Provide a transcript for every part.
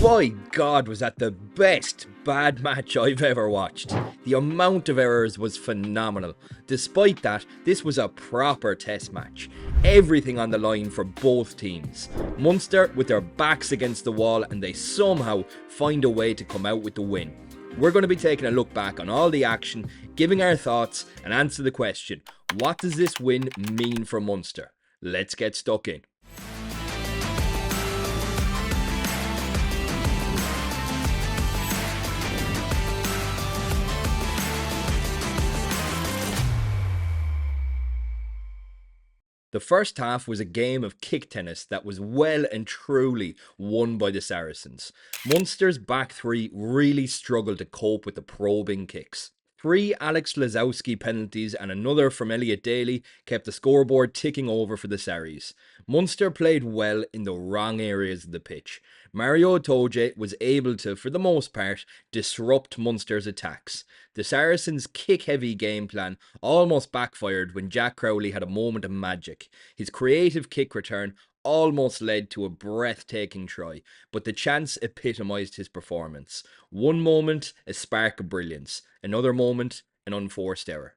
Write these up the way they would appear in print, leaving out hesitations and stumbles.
By God, was that the best bad match I've ever watched. The amount of errors was phenomenal. Despite that, this was a proper test match. Everything on the line for both teams. Munster with their backs against the wall, and they somehow find a way to come out with the win. We're going to be taking a look back on all the action, giving our thoughts, and answer the question, what does this win mean for Munster? Let's get stuck in. The first half was a game of kick tennis that was well and truly won by the Saracens. Munster's back three really struggled to cope with the probing kicks. 3 Alex Lazowski penalties and another from Elliot Daly kept the scoreboard ticking over for the Sarries. Munster played well in the wrong areas of the pitch. Mario Itoje was able to, for the most part, disrupt Munster's attacks. The Saracens' kick-heavy game plan almost backfired when Jack Crowley had a moment of magic. His creative kick return almost led to a breathtaking try, but the chance epitomised his performance. One moment, a spark of brilliance. Another moment, an unforced error.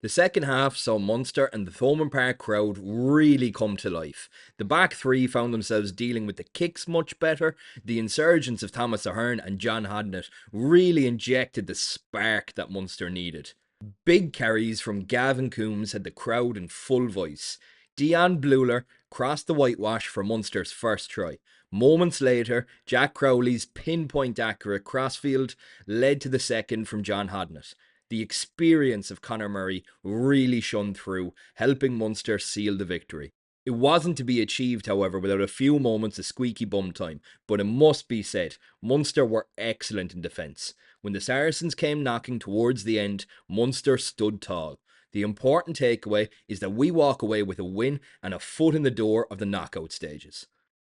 The second half saw Munster and the Thomond Park crowd really come to life. The back three found themselves dealing with the kicks much better. The insurgence of Thomas Ahern and John Hodnett really injected the spark that Munster needed. Big carries from Gavin Coombs had the crowd in full voice. Dion Bluler crossed the whitewash for Munster's first try. Moments later, Jack Crowley's pinpoint accurate crossfield led to the second from John Hodnett. The experience of Conor Murray really shone through, helping Munster seal the victory. It wasn't to be achieved, however, without a few moments of squeaky bum time, but it must be said, Munster were excellent in defence. When the Saracens came knocking towards the end, Munster stood tall. The important takeaway is that we walk away with a win and a foot in the door of the knockout stages.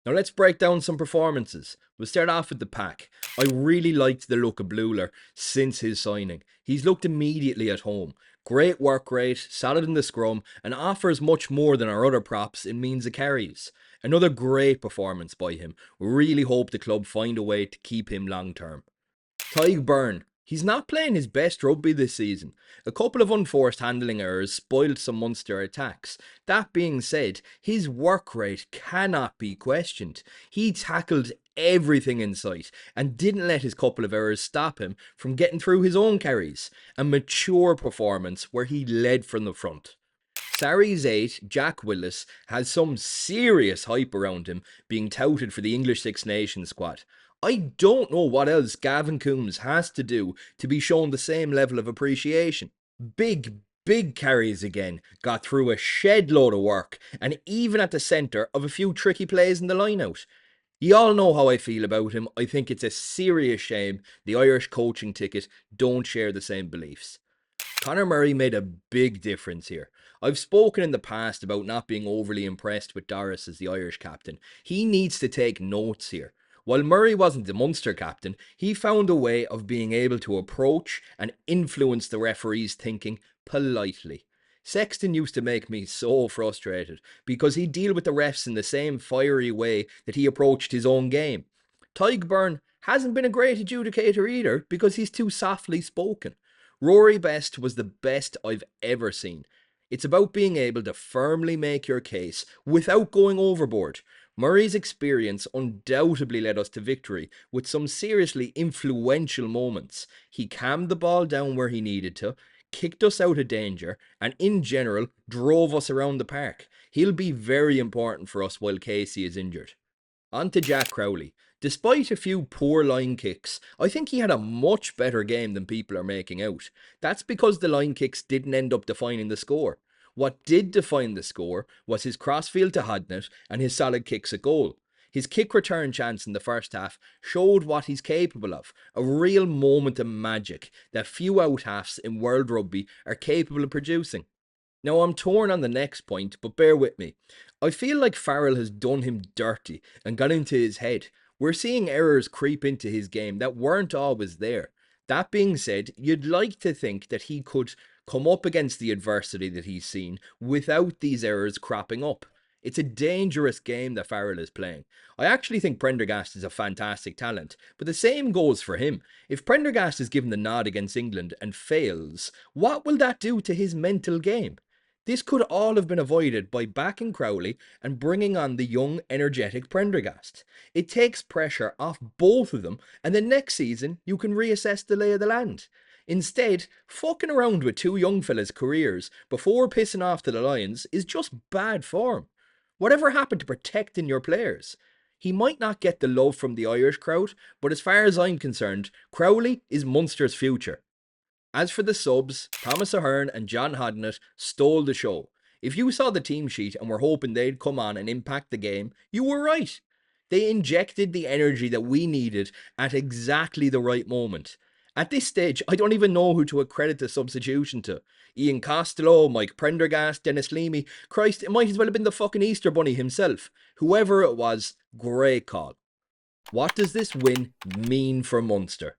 Now let's break down some performances. We'll start off with the pack. I really liked the look of Bluler since his signing. He's looked immediately at home. Great work rate, solid in the scrum, and offers much more than our other props in means of carries. Another great performance by him. We really hope the club find a way to keep him long term. Tadhg Beirne. He's not playing his best rugby this season. A couple of unforced handling errors spoiled some Munster attacks. That being said, his work rate cannot be questioned. He tackled everything in sight and didn't let his couple of errors stop him from getting through his own carries. A mature performance where he led from the front. Sarries 8, Jack Willis, has some serious hype around him, being touted for the English Six Nations squad. I don't know what else Gavin Coombs has to do to be shown the same level of appreciation. Big carries again, got through a shed load of work, and even at the centre of a few tricky plays in the line-out. You all know how I feel about him. I think it's a serious shame the Irish coaching ticket don't share the same beliefs. Conor Murray made a big difference here. I've spoken in the past about not being overly impressed with Doris as the Irish captain. He needs to take notes here. While Murray wasn't the Munster captain, he found a way of being able to approach and influence the referee's thinking politely. Sexton used to make me so frustrated because he'd deal with the refs in the same fiery way that he approached his own game. Tadhg Beirne hasn't been a great adjudicator either because he's too softly spoken. Rory Best was the best I've ever seen. It's about being able to firmly make your case without going overboard. Murray's experience undoubtedly led us to victory with some seriously influential moments. He calmed the ball down where he needed to, kicked us out of danger, and in general drove us around the park. He'll be very important for us while Casey is injured. On to Jack Crowley. Despite a few poor line kicks, I think he had a much better game than people are making out. That's because the line kicks didn't end up defining the score. What did define the score was his crossfield to Hodnett and his solid kicks at goal. His kick return chance in the first half showed what he's capable of, a real moment of magic that few out halves in world rugby are capable of producing. Now I'm torn on the next point, but bear with me. I feel like Farrell has done him dirty and got into his head. We're seeing errors creep into his game that weren't always there. That being said, you'd like to think that he could come up against the adversity that he's seen without these errors cropping up. It's a dangerous game that Farrell is playing. I actually think Prendergast is a fantastic talent, but the same goes for him. If Prendergast is given the nod against England and fails, what will that do to his mental game? This could all have been avoided by backing Crowley and bringing on the young, energetic Prendergast. It takes pressure off both of them, and then next season you can reassess the lay of the land. Instead, fucking around with two young fellas' careers before pissing off to the Lions is just bad form. Whatever happened to protecting your players? He might not get the love from the Irish crowd, but as far as I'm concerned, Crowley is Munster's future. As for the subs, Thomas Ahern and John Hodnett stole the show. If you saw the team sheet and were hoping they'd come on and impact the game, you were right. They injected the energy that we needed at exactly the right moment. At this stage, I don't even know who to accredit the substitution to. Ian Costello, Mike Prendergast, Dennis Leamy. Christ, it might as well have been the fucking Easter Bunny himself. Whoever it was, great call. What does this win mean for Munster?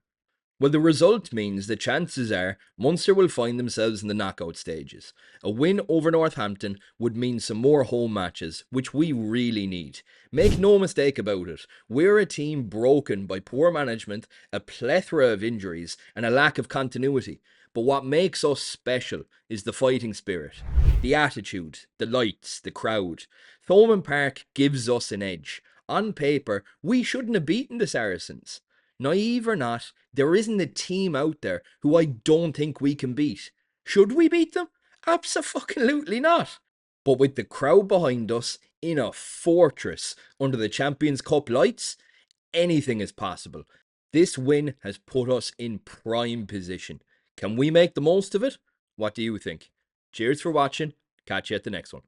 Well, the result means the chances are Munster will find themselves in the knockout stages. A win over Northampton would mean some more home matches, which we really need. Make no mistake about it, we're a team broken by poor management, a plethora of injuries, and a lack of continuity. But what makes us special is the fighting spirit, the attitude, the lights, the crowd. Thomond Park gives us an edge. On paper, we shouldn't have beaten the Saracens. Naive or not, there isn't a team out there who I don't think we can beat. Should we beat them? Abso-fucking-lutely not. But with the crowd behind us, in a fortress, under the Champions Cup lights, anything is possible. This win has put us in prime position. Can we make the most of it? What do you think? Cheers for watching. Catch you at the next one.